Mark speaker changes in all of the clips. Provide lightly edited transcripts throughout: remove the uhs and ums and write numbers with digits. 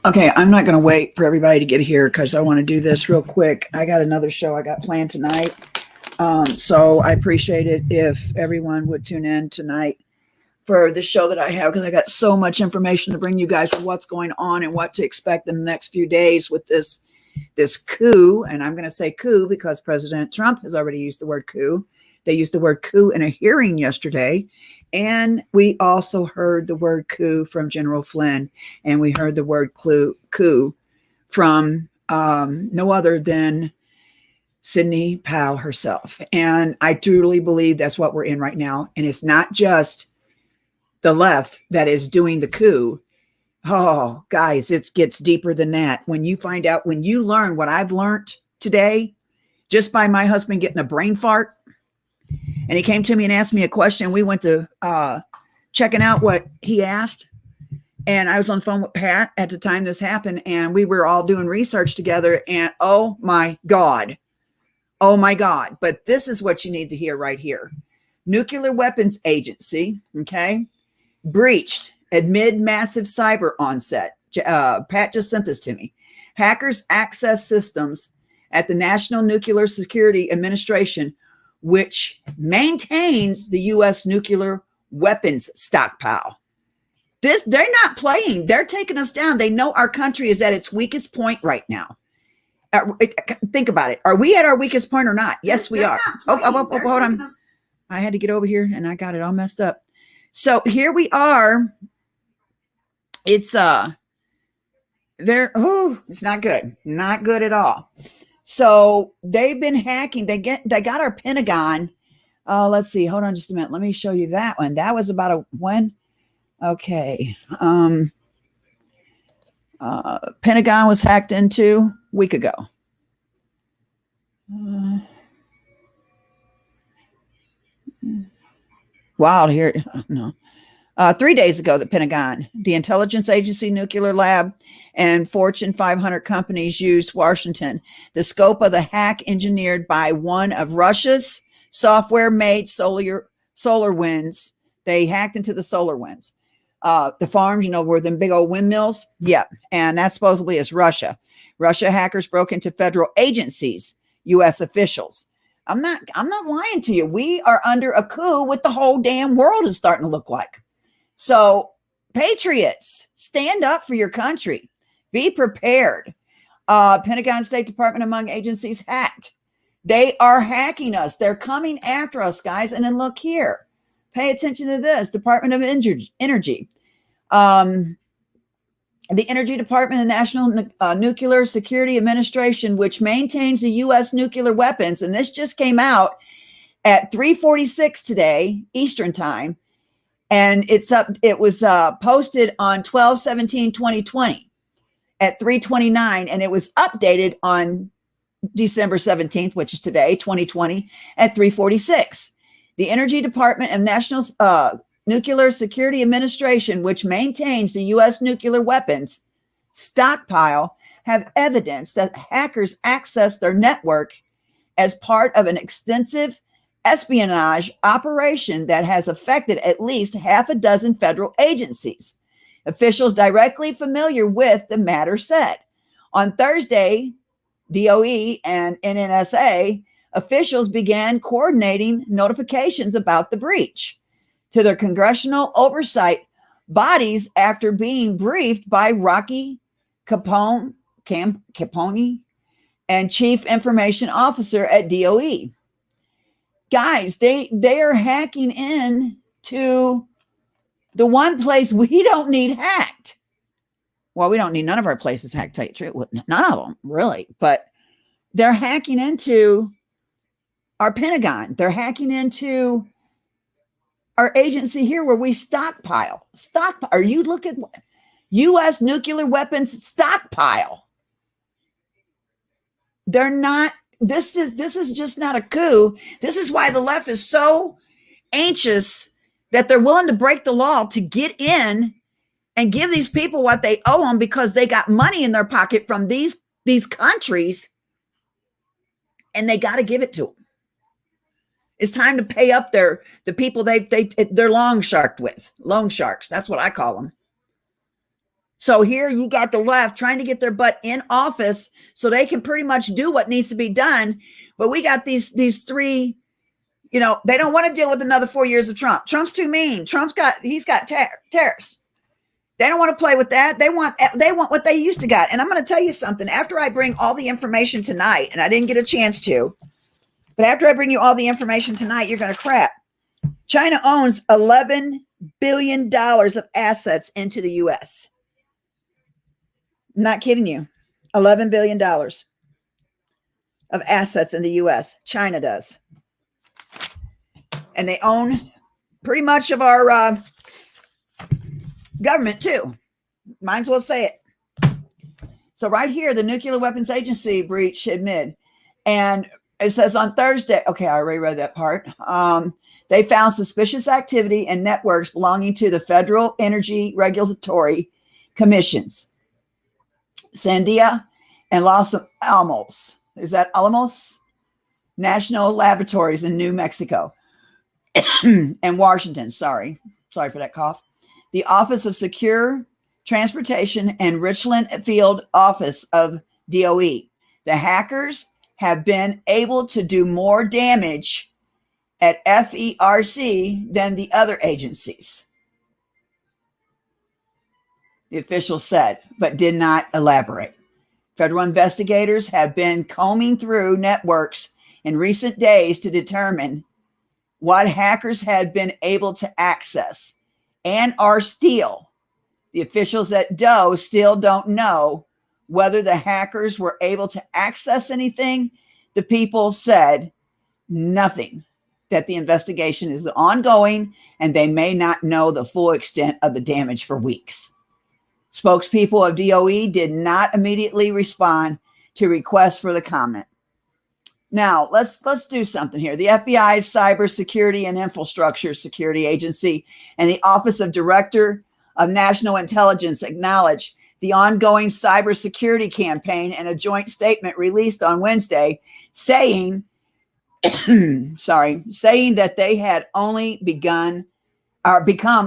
Speaker 1: Okay, I'm not going to wait for everybody to get here because I want to do this real quick. I got another show I got planned tonight. So I appreciate it if everyone would tune in tonight for the show that I have, because I got so much information to bring you guys for what's going on and what to expect in the next few days with this coup. And I'm going to say coup because President Trump has already used the word coup. They used the word coup in a hearing yesterday. And we also heard the word coup from General Flynn. And we heard the word coup from no other than Sidney Powell herself. And I truly believe that's what we're in right now. And it's not just the left that is doing the coup. Oh, guys, it gets deeper than that. When you find out, when you learn what I've learned today, just by my husband getting a brain fart, and he came to me and asked me a question. We went to checking out what he asked. And I was on the phone with Pat at the time this happened, and we were all doing research together. And oh my God. But this is what you need to hear right here. Nuclear Weapons Agency, okay, breached amid massive cyber onset. Pat just sent this to me. Hackers access systems at the National Nuclear Security Administration, which maintains the U.S. nuclear weapons stockpile. They're not playing. They're taking us down. They know our country is at its weakest point right now. Think about it. Are we at our weakest point or not? Yes, we are. Hold on. I had to get over here and I got it all messed up. So here we are. It's it's not good. Not good at all. So they've been hacking. They got our Pentagon. Let's see. Hold on just a minute. Let me show you that one. That was about a when. Okay. Pentagon was hacked into a week ago. Wild here. No. 3 days ago, the Pentagon, the intelligence agency, nuclear lab, and Fortune 500 companies used Washington. The scope of the hack engineered by one of Russia's software-made solar winds. They hacked into the solar winds. The farms, where them big old windmills. Yeah, and that supposedly is Russia. Russia hackers broke into federal agencies, U.S. officials. I'm not lying to you. We are under a coup what the whole damn world is starting to look like. So, patriots, stand up for your country. Be prepared. Pentagon, State Department, among agencies hacked. They are hacking us. They're coming after us, guys. And then look here. Pay attention to this. Department of Energy. The Energy Department and National Nuclear Security Administration, which maintains the U.S. nuclear weapons. And this just came out at 3:46 today, Eastern time. And it was posted on 12/17/2020 at 3:29, and it was updated on December 17th, which is today, 2020, at 3:46. The Energy Department and National Nuclear Security Administration, which maintains the U.S. nuclear weapons stockpile, have evidence that hackers accessed their network as part of an extensive espionage operation that has affected at least half a dozen federal agencies. Officials directly familiar with the matter said. On Thursday, DOE and NNSA officials began coordinating notifications about the breach to their congressional oversight bodies after being briefed by Rocky Capone and Chief Information Officer at DOE. Guys, they are hacking in to the one place we don't need hacked. Well, we don't need none of our places hacked, none of them, really. But they're hacking into our Pentagon. They're hacking into our agency here where we stockpile. Are you look at U.S. nuclear weapons stockpile? They're not. This is just not a coup. This is why the left is so anxious that they're willing to break the law to get in and give these people what they owe them because they got money in their pocket from these countries, and they got to give it to them. It's time to pay up the people they're loan sharks. That's what I call them. So here you got the left trying to get their butt in office so they can pretty much do what needs to be done. But we got these three, they don't want to deal with another 4 years of Trump. Trump's too mean. He's got tariffs. They don't want to play with that. They want what they used to got. And I'm going to tell you something. After I bring all the information tonight, and I didn't get a chance to, but after I bring you all the information tonight, you're going to crap. China owns $11 billion of assets into the U.S. I'm not kidding you. $11 billion of assets in the U.S. China does. And they own pretty much of our government too. Might as well say it. So right here, the Nuclear Weapons Agency breach admitted. And it says on Thursday, okay, I already read that part. They found suspicious activity in networks belonging to the Federal Energy Regulatory Commissions, Sandia and Los Alamos. Is that Alamos? National Laboratories in New Mexico and Washington. Sorry for that cough. The Office of Secure Transportation and Richland Field Office of DOE. The hackers have been able to do more damage at FERC than the other agencies, the official said, but did not elaborate. Federal investigators have been combing through networks in recent days to determine what hackers had been able to access and are still. The officials at DOE still don't know whether the hackers were able to access anything. The people said nothing, that the investigation is ongoing and they may not know the full extent of the damage for weeks. Spokespeople of DOE did not immediately respond to requests for the comment. Now, let's do something here. The FBI's Cybersecurity and Infrastructure Security Agency and the Office of Director of National Intelligence acknowledged the ongoing cybersecurity campaign in a joint statement released on Wednesday, saying that they had only become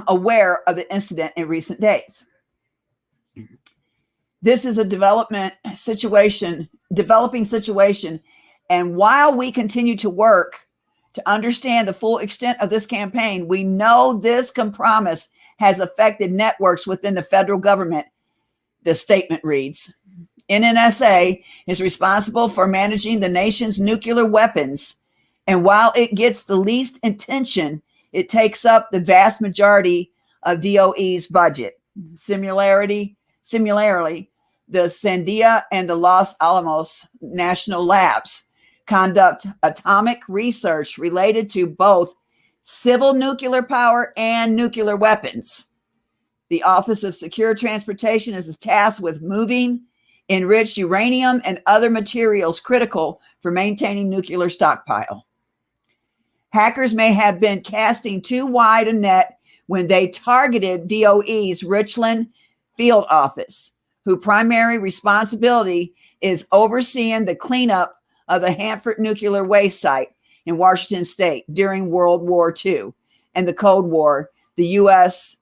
Speaker 1: aware of the incident in recent days. This is a developing situation. And while we continue to work to understand the full extent of this campaign, we know this compromise has affected networks within the federal government. The statement reads, NNSA is responsible for managing the nation's nuclear weapons. And while it gets the least attention, it takes up the vast majority of DOE's budget. Similarly, the Sandia and the Los Alamos National Labs conduct atomic research related to both civil nuclear power and nuclear weapons. The Office of Secure Transportation is tasked with moving enriched uranium and other materials critical for maintaining nuclear stockpile. Hackers may have been casting too wide a net when they targeted DOE's Richland Field Office, whose primary responsibility is overseeing the cleanup of the Hanford nuclear waste site in Washington state during World War II and the Cold War. The U.S.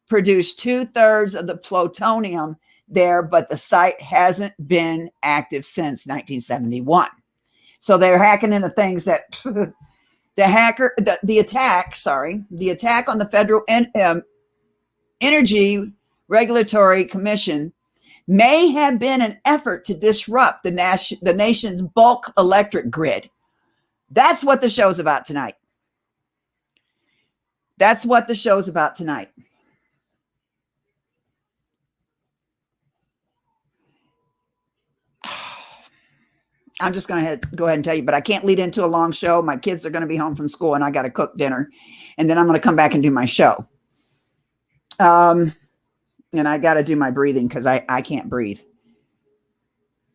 Speaker 1: produced 2/3 of the plutonium there, but the site hasn't been active since 1971. So they're hacking into things that the attack on the Federal Energy Regulatory Commission may have been an effort to disrupt the nation's bulk electric grid. That's what the show's about tonight. I'm just going to go ahead and tell you, but I can't lead into a long show. My kids are going to be home from school and I got to cook dinner. And then I'm going to come back and do my show. And I got to do my breathing because I can't breathe.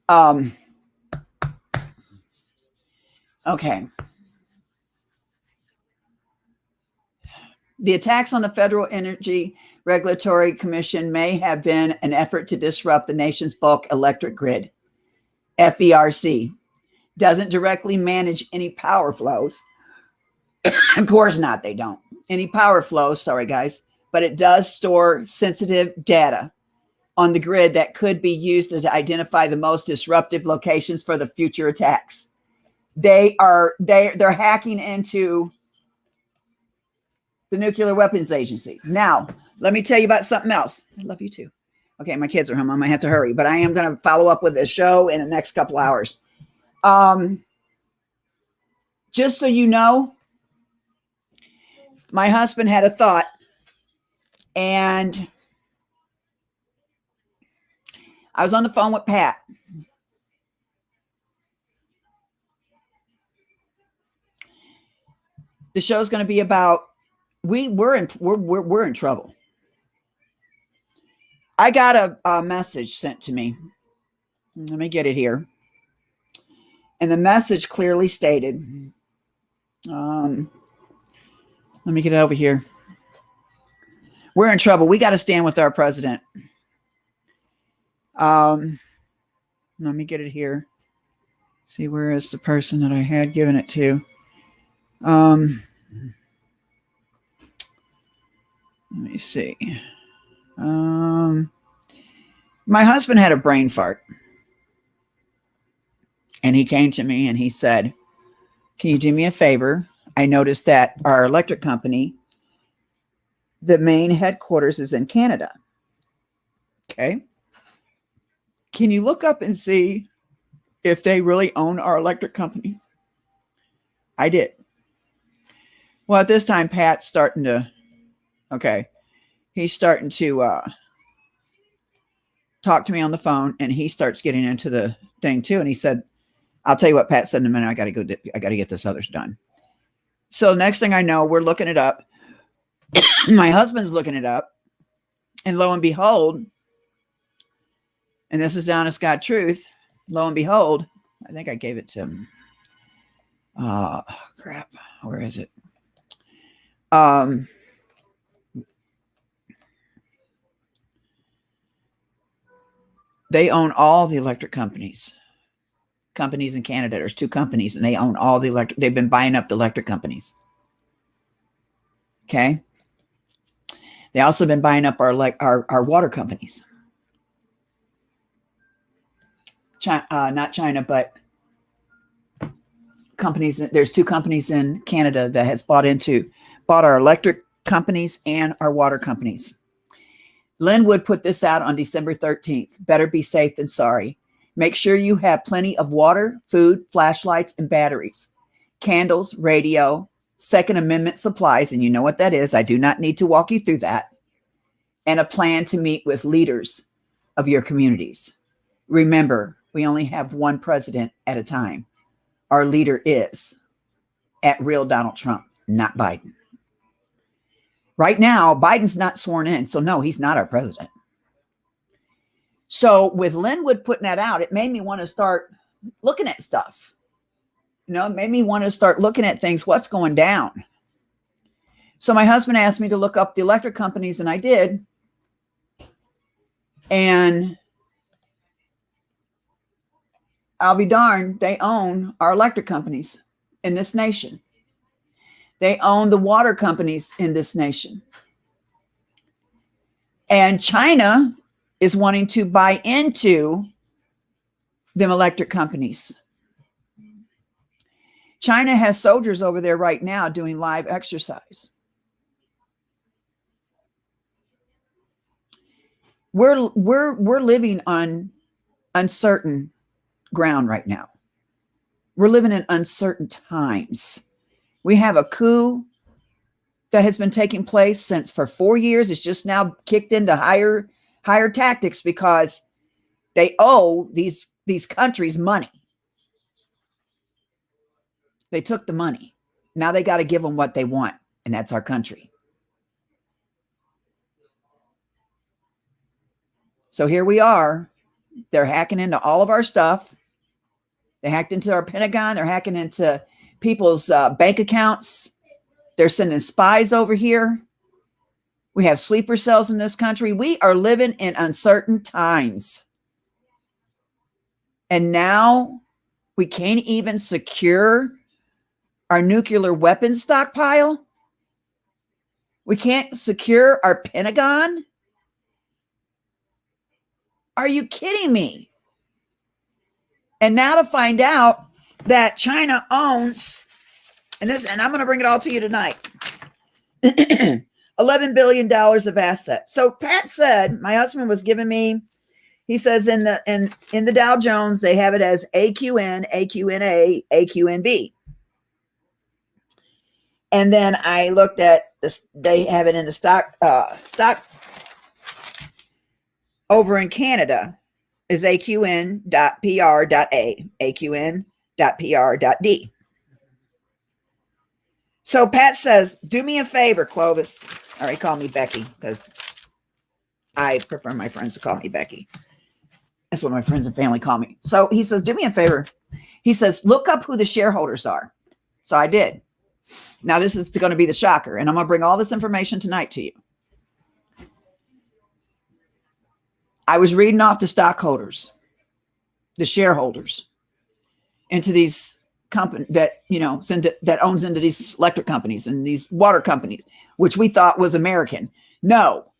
Speaker 1: Okay. The attacks on the Federal Energy Regulatory Commission may have been an effort to disrupt the nation's bulk electric grid. FERC doesn't directly manage any power flows. Of course not, they don't. Any power flows, sorry guys, but it does store sensitive data. on the grid that could be used to identify the most disruptive locations for the future attacks. They're hacking into the Nuclear Weapons Agency. Now, let me tell you about something else. I love you too. Okay, my kids are home. I might have to hurry, but I am going to follow up with this show in the next couple hours. Just so you know, my husband had a thought, and I was on the phone with Pat. The show's going to be about we're in trouble. I got a message sent to me. Let me get it here. And the message clearly stated, let me get it over here. We're in trouble. We got to stand with our president. Let me get it here. See, where is the person that I had given it to? Let me see. My husband had a brain fart. And he came to me and he said, can you do me a favor? I noticed that our electric company, the main headquarters is in Canada. Okay. Can you look up and see if they really own our electric company? I did. Well, at this time, Pat's starting to, he's starting to talk to me on the phone, and he starts getting into the thing too. And he said, I'll tell you what Pat said in a minute. I got to get this others done. So next thing I know, we're looking it up. My husband's looking it up, and lo and behold, and this is honest God truth, lo and behold, I think I gave it to him. Crap. Where is it? They own all the electric companies in Canada. There's 2 companies, and they own all the electric. They've been buying up the electric companies. Okay. They also been buying up our water companies. Not China, but companies. There's 2 companies in Canada that has bought our electric companies and our water companies. Linwood put this out on December 13th. Better be safe than sorry. Make sure you have plenty of water, food, flashlights, and batteries, candles, radio, Second Amendment supplies, and you know what that is. I do not need to walk you through that, and a plan to meet with leaders of your communities. Remember, we only have one president at a time. Our leader is at real Donald Trump, not Biden. Right now, Biden's not sworn in, so no, he's not our president. So with Linwood putting that out, it made me want to start looking at stuff. It made me want to start looking at things, what's going down. So my husband asked me to look up the electric companies, and I did. And I'll be darned, they own our electric companies in this nation. They own the water companies in this nation. And China is wanting to buy into them electric companies. China has soldiers over there right now doing live exercise. We're living on uncertain ground right now. We're living in uncertain times. We have a coup that has been taking place since for 4 years. It's just now kicked into higher tactics because they owe these countries money. They took the money. Now they got to give them what they want, and that's our country. So here we are. They're hacking into all of our stuff. They hacked into our Pentagon. They're hacking into people's bank accounts. They're sending spies over here. We have sleeper cells in this country. We are living in uncertain times. And now we can't even secure our nuclear weapons stockpile. We can't secure our Pentagon. Are you kidding me? And now to find out that China owns, and I'm going to bring it all to you tonight, $11 billion of assets. So Pat said, my husband was giving me, he says in the Dow Jones, they have it as AQN, AQNA, AQNB. And then I looked at this, they have it in the stock over in Canada is AQN.PR.A, AQN.PR.D. So Pat says, do me a favor, Clovis. All right, call me Becky because I prefer my friends to call me Becky. That's what my friends and family call me. So he says, do me a favor. He says, look up who the shareholders are. So I did. Now this is going to be the shocker, and I'm going to bring all this information tonight to you. I was reading off the stockholders, the shareholders, into these companies that, that owns into these electric companies and these water companies, which we thought was American. No,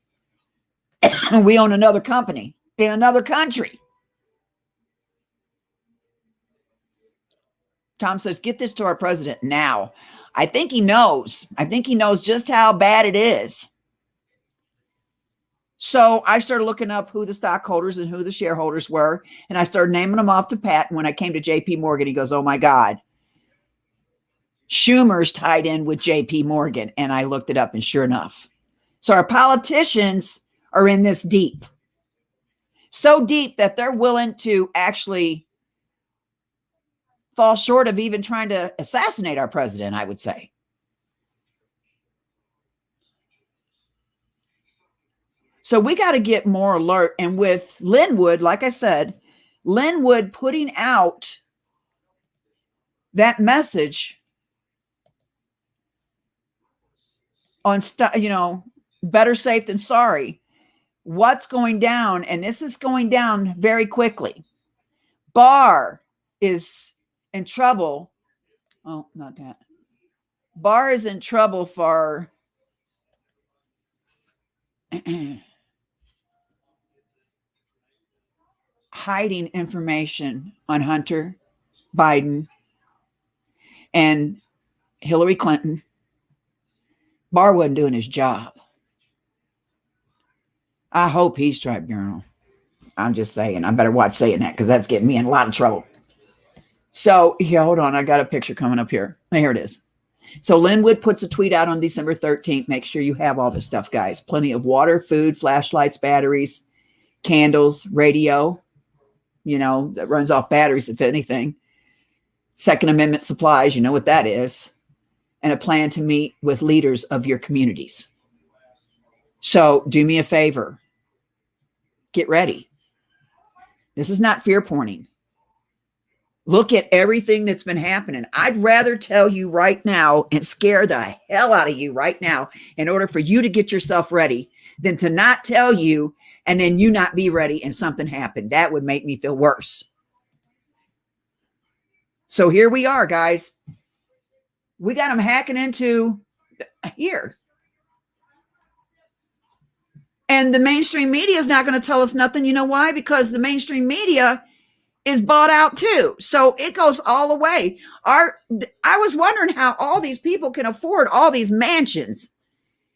Speaker 1: we own another company in another country. Tom says, get this to our president now. I think he knows. I think he knows just how bad it is. So I started looking up who the stockholders and who the shareholders were, and I started naming them off to Pat. And when I came to JP Morgan, he goes, oh my God, Schumer's tied in with JP Morgan. And I looked it up, and sure enough. So our politicians are in this deep. So deep that they're willing to actually fall short of even trying to assassinate our president, I would say. So we got to get more alert. And with Linwood, like I said, Linwood putting out that message on, better safe than sorry. What's going down? And this is going down very quickly. Barr is in trouble. Oh, not that. Barr is in trouble for hiding information on Hunter Biden and Hillary Clinton. Barr wasn't doing his job. I hope he's tribunal. I'm just saying. I better watch saying that because that's getting me in a lot of trouble. So, here, hold on. I got a picture coming up here. Here it is. So, Linwood puts a tweet out on December 13th. Make sure you have all this stuff, guys. Plenty of water, food, flashlights, batteries, candles, radio, that runs off batteries, if anything. Second Amendment supplies, you know what that is. And a plan to meet with leaders of your communities. So, do me a favor. Get ready. This is not fear porning. Look at everything that's been happening. I'd rather tell you right now and scare the hell out of you right now in order for you to get yourself ready than to not tell you and then you not be ready and something happened. That would make me feel worse. So here we are, guys. We got them hacking into here. And the mainstream media is not going to tell us nothing. You know why? Because the mainstream media is bought out too. So it goes all the way. I was wondering how all these people can afford all these mansions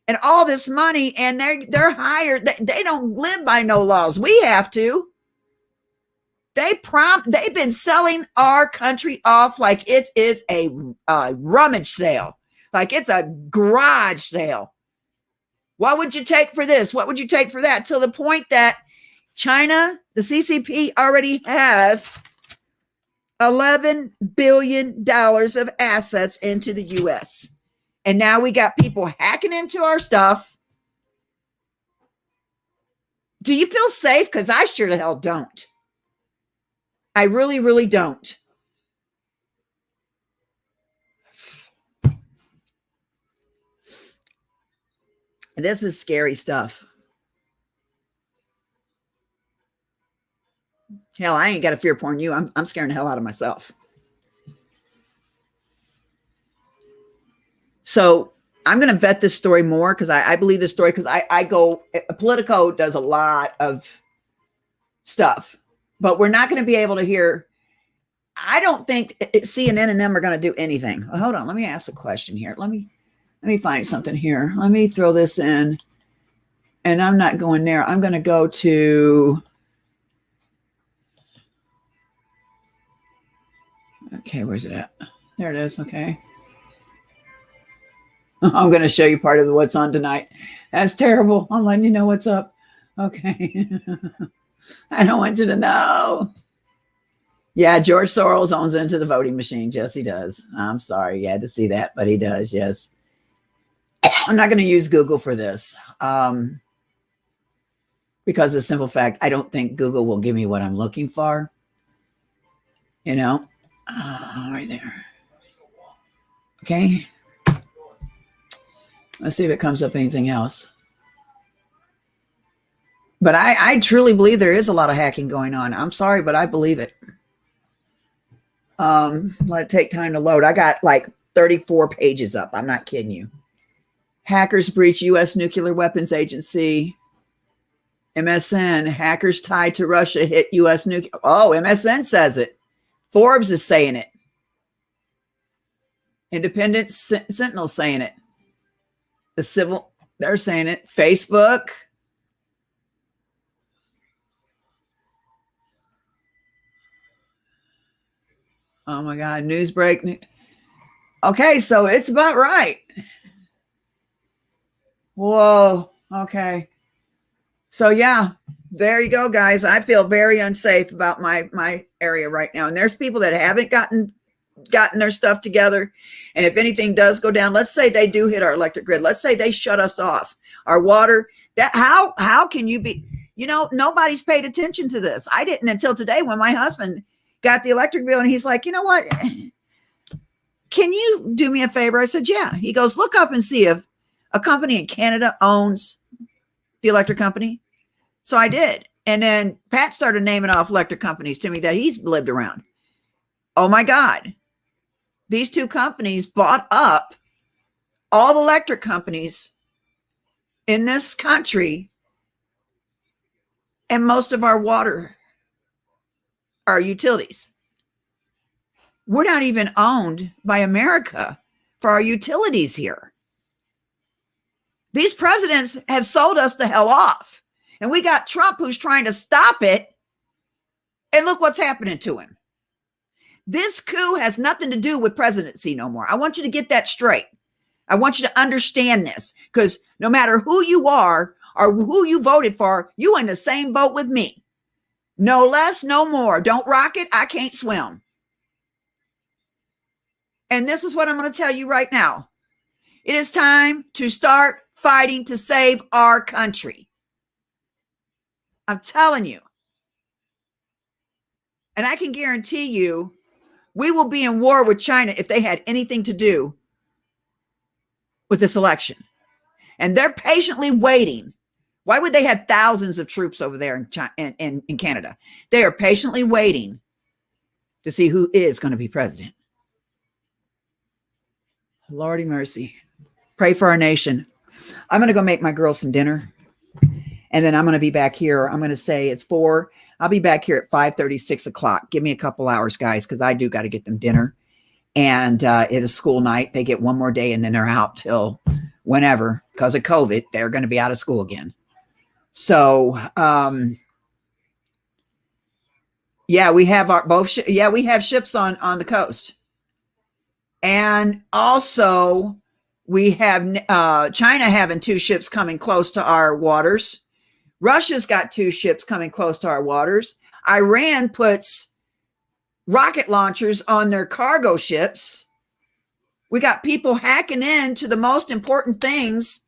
Speaker 1: and all this money, and they're hired. They don't live by no laws. We have to. They've been selling our country off like it is a rummage sale, like it's a garage sale. What would you take for this? What would you take for that? To the point that China, the CCP already has $11 billion of assets into the U.S. And now we got people hacking into our stuff. Do you feel safe? Because I sure the hell don't. I really, really don't. This is scary stuff. Hell, I ain't got to fear porn you. I'm scaring the hell out of myself. So I'm going to vet this story more because I believe this story because Politico does a lot of stuff, but we're not going to be able to hear. I don't think CNN and them are going to do anything. Well, hold on. Let me ask a question here. Let me find something here. Let me throw this in. And I'm not going there. I'm going to go to. Okay, where's it at? There it is. Okay. I'm going to show you part of what's on tonight. That's terrible. I'm letting you know what's up. Okay. I don't want you to know. Yeah, George Soros owns into the voting machine. Yes, he does. I'm sorry you had to see that, but he does. Yes. I'm not going to use Google for this because of the simple fact, I don't think Google will give me what I'm looking for. You know, right there. Okay. Let's see if it comes up anything else. But I truly believe there is a lot of hacking going on. I'm sorry, but I believe it. Let it take time to load. I got like 34 pages up. I'm not kidding you. Hackers breach U.S. Nuclear Weapons Agency. MSN. Hackers tied to Russia hit U.S. nuclear. Oh, MSN says it. Forbes is saying it. Independent Sentinel saying it. The Civil, they're saying it. Facebook. Oh my God. Newsbreak. Okay, so it's about right. Whoa. Okay. So yeah, there you go, guys. I feel very unsafe about my area right now. And there's people that haven't gotten their stuff together. And if anything does go down, let's say they do hit our electric grid. Let's say they shut us off, our water. That how can you be, nobody's paid attention to this. I didn't until today when my husband got the electric bill and he's like, you know what? Can you do me a favor? I said, yeah. He goes, look up and see if a company in Canada owns the electric company. So I did. And then Pat started naming off electric companies to me that he's lived around. Oh my God. These two companies bought up all the electric companies in this country and most of our water, our utilities. We're not even owned by America for our utilities here. These presidents have sold us the hell off. And we got Trump who's trying to stop it. And look what's happening to him. This coup has nothing to do with presidency no more. I want you to get that straight. I want you to understand this, because no matter who you are or who you voted for, you in the same boat with me. No less, no more. Don't rock it. I can't swim. And this is what I'm going to tell you right now. It is time to start fighting to save our country. I'm telling you. And I can guarantee you, we will be in war with China if they had anything to do with this election. And they're patiently waiting. Why would they have thousands of troops over there in China, in Canada? They are patiently waiting to see who is going to be president. Lordy mercy. Pray for our nation. I'm going to go make my girls some dinner. And then I'm going to be back here. I'm going to say it's 4. I'll be back here at 5:30, 6 o'clock. Give me a couple hours, guys, because I do got to get them dinner. And it is school night. They get one more day and then they're out till whenever. Because of COVID, they're going to be out of school again. So, yeah, we have we have ships on the coast. And also we have China having 2 ships coming close to our waters. Russia's got 2 ships coming close to our waters. Iran puts rocket launchers on their cargo ships. We got people hacking into the most important things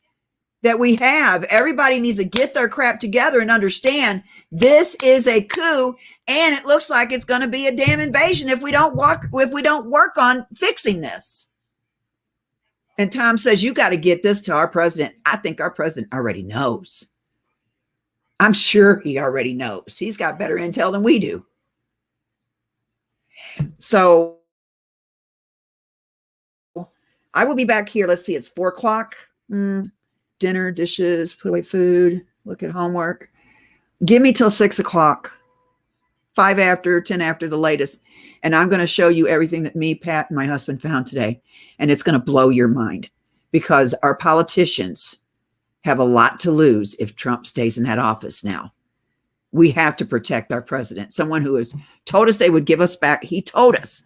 Speaker 1: that we have. Everybody needs to get their crap together and understand this is a coup, and it looks like it's going to be a damn invasion if we don't work on fixing this. And Tom says, you got to get this to our president. I think our president already knows. I'm sure he already knows. He's got better intel than we do. So I will be back here. Let's see, it's 4 o'clock. Dinner, dishes, put away food, look at homework. Give me till 6 o'clock. 5 after, 10 after the latest. And I'm going to show you everything that me, Pat, and my husband found today. And it's going to blow your mind because our politicians have a lot to lose if Trump stays in that office now. We have to protect our president. Someone who has told us they would give us back. He told us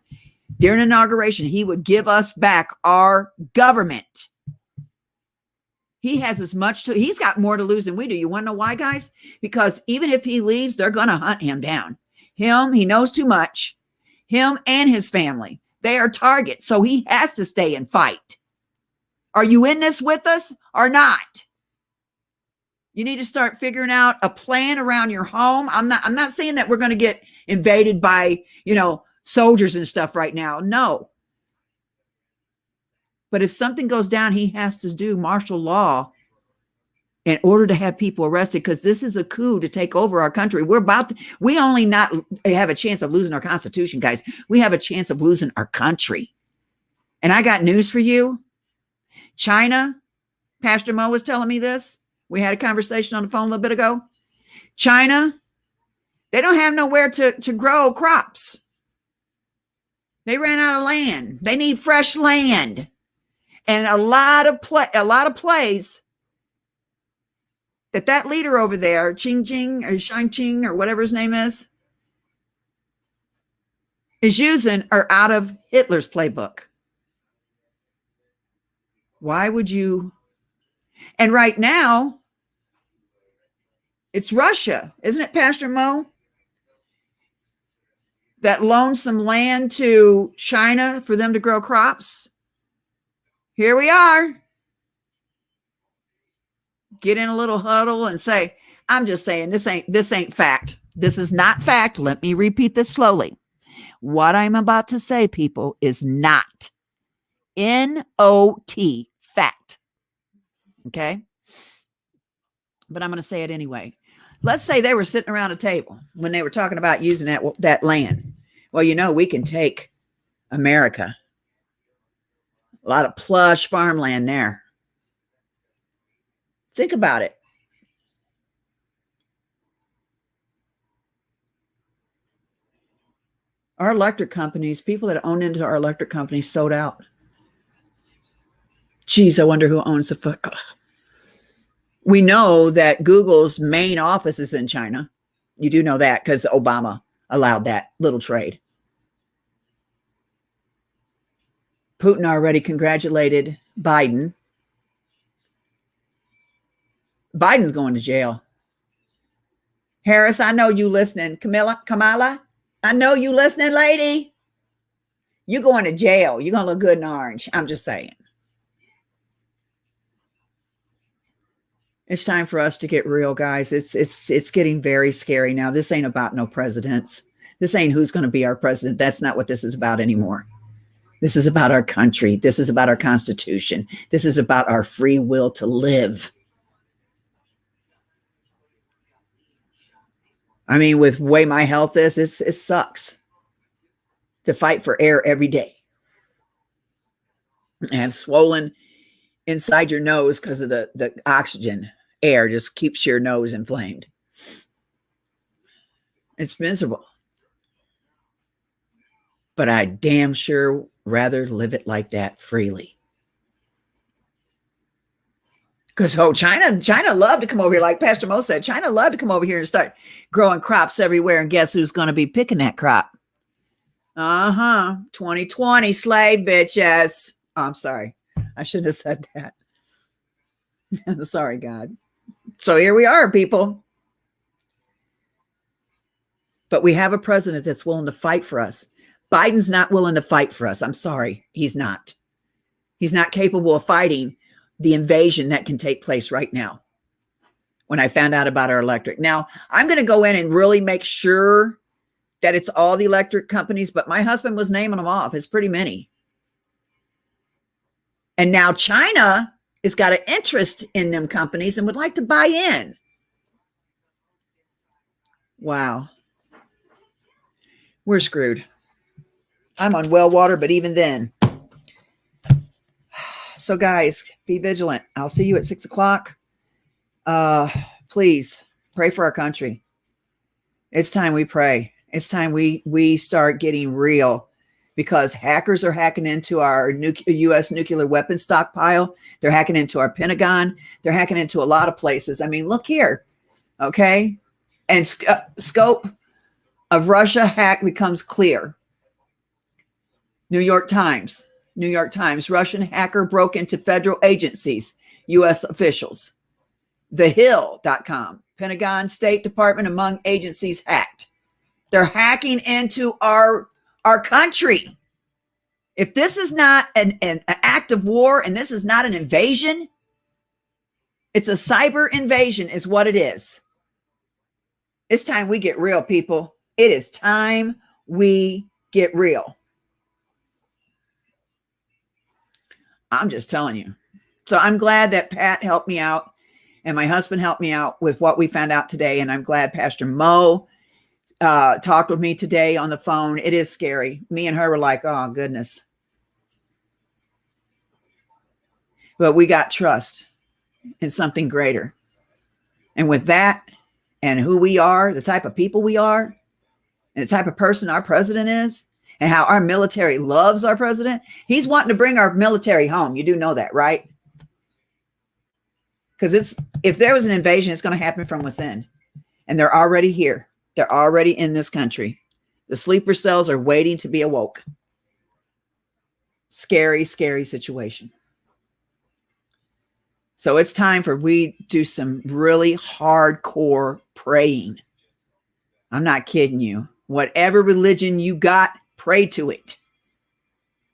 Speaker 1: during inauguration, he would give us back our government. He has as much to, he's got more to lose than we do. You want to know why, guys? Because even if he leaves, they're going to hunt him down. He knows too much. Him and his family, they are targets. So he has to stay and fight. Are you in this with us or not? You need to start figuring out a plan around your home. I'm not saying that we're going to get invaded by, soldiers and stuff right now. No. But if something goes down, he has to do martial law in order to have people arrested, because this is a coup to take over our country. We only not have a chance of losing our Constitution, guys. We have a chance of losing our country. And I got news for you. China, Pastor Mo was telling me this. We had a conversation on the phone a little bit ago. China, they don't have nowhere to grow crops. They ran out of land. They need fresh land. And a lot of plays that leader over there, Ching or Shang Ching or whatever his name is using are out of Hitler's playbook. Why would you? And right now, it's Russia, isn't it, Pastor Mo? That loaned some land to China for them to grow crops. Here we are. Get in a little huddle and say, I'm just saying, this ain't fact. This is not fact. Let me repeat this slowly. What I'm about to say, people, is not N-O-T, fact. Okay? But I'm going to say it anyway. Let's say they were sitting around a table when they were talking about using that land. Well, we can take America. A lot of plush farmland there. Think about it. Our electric companies, people that own into our electric companies sold out. Geez, I wonder who owns the We know that Google's main office is in China. You do know that because Obama allowed that little trade. Putin already congratulated Biden. Biden's going to jail. Harris, I know you listening. Kamala, I know you listening, lady. You're going to jail. You're going to look good in orange. I'm just saying. It's time for us to get real, guys. It's getting very scary now. This ain't about no presidents. This ain't who's going to be our president. That's not what this is about anymore. This is about our country. This is about our Constitution. This is about our free will to live. I mean, with the way my health is, it sucks to fight for air every day. And swollen inside your nose because of the oxygen. Air just keeps your nose inflamed. It's miserable. But I damn sure rather live it like that freely. Because China loved to come over here, like Pastor Mo said. China loved to come over here and start growing crops everywhere. And guess who's going to be picking that crop? 2020 slave bitches. Oh, I'm sorry. I shouldn't have said that. Sorry, God. So here we are, people. But we have a president that's willing to fight for us. Biden's not willing to fight for us. I'm sorry. He's not. He's not capable of fighting the invasion that can take place right now. When I found out about our electric. Now, I'm going to go in and really make sure that it's all the electric companies, but my husband was naming them off. It's pretty many. And now China has got an interest in them companies and would like to buy in. Wow. We're screwed. I'm on well water, but even then. So guys, be vigilant. I'll see you at 6:00. Please pray for our country. It's time we pray. It's time we start getting real, because hackers are hacking into our U.S. nuclear weapons stockpile. They're hacking into our Pentagon. They're hacking into a lot of places. I mean, look here, okay? And scope of Russia hack becomes clear. New York Times, Russian hacker broke into federal agencies, U.S. officials. TheHill.com, Pentagon, State Department among agencies hacked. They're hacking into our country. If this is not an act of war and this is not an invasion, it's a cyber invasion is what it is. It's time we get real, people. It is time we get real. I'm just telling you. So I'm glad that Pat helped me out and my husband helped me out with what we found out today. And I'm glad Pastor Mo talked with me today on the phone. It is scary. Me and her were like, oh, goodness. But we got trust in something greater. And with that and who we are, the type of people we are, and the type of person our president is, and how our military loves our president, he's wanting to bring our military home. You do know that, right? Because if there was an invasion, it's going to happen from within. And they're already here. They're already in this country. The sleeper cells are waiting to be awoke. Scary, scary situation. So it's time for we do some really hardcore praying. I'm not kidding you. Whatever religion you got, pray to it.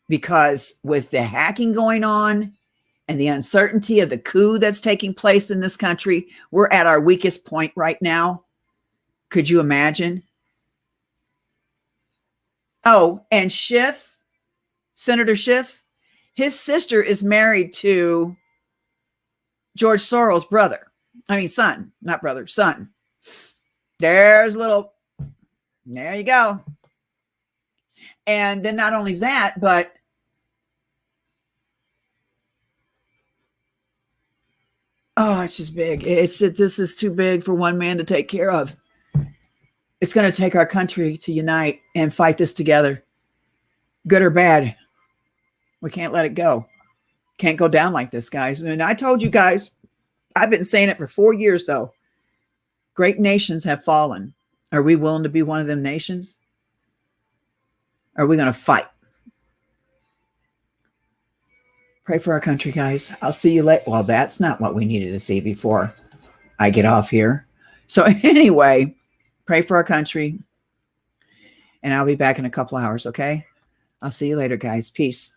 Speaker 1: Because with the hacking going on and the uncertainty of the coup that's taking place in this country, we're at our weakest point right now. Could you imagine? Oh, and Schiff, Senator Schiff, his sister is married to George Soros' brother. I mean, son, not brother, son. There you go. And then not only that, but it's just big. This is too big for one man to take care of. It's going to take our country to unite and fight this together. Good or bad. We can't let it go. Can't go down like this, guys. And I told you guys, I've been saying it for 4 years, though. Great nations have fallen. Are we willing to be one of them nations? Are we going to fight? Pray for our country, guys. I'll see you later. Well, that's not what we needed to see before I get off here. So anyway, pray for our country. And I'll be back in a couple hours, okay? I'll see you later, guys. Peace.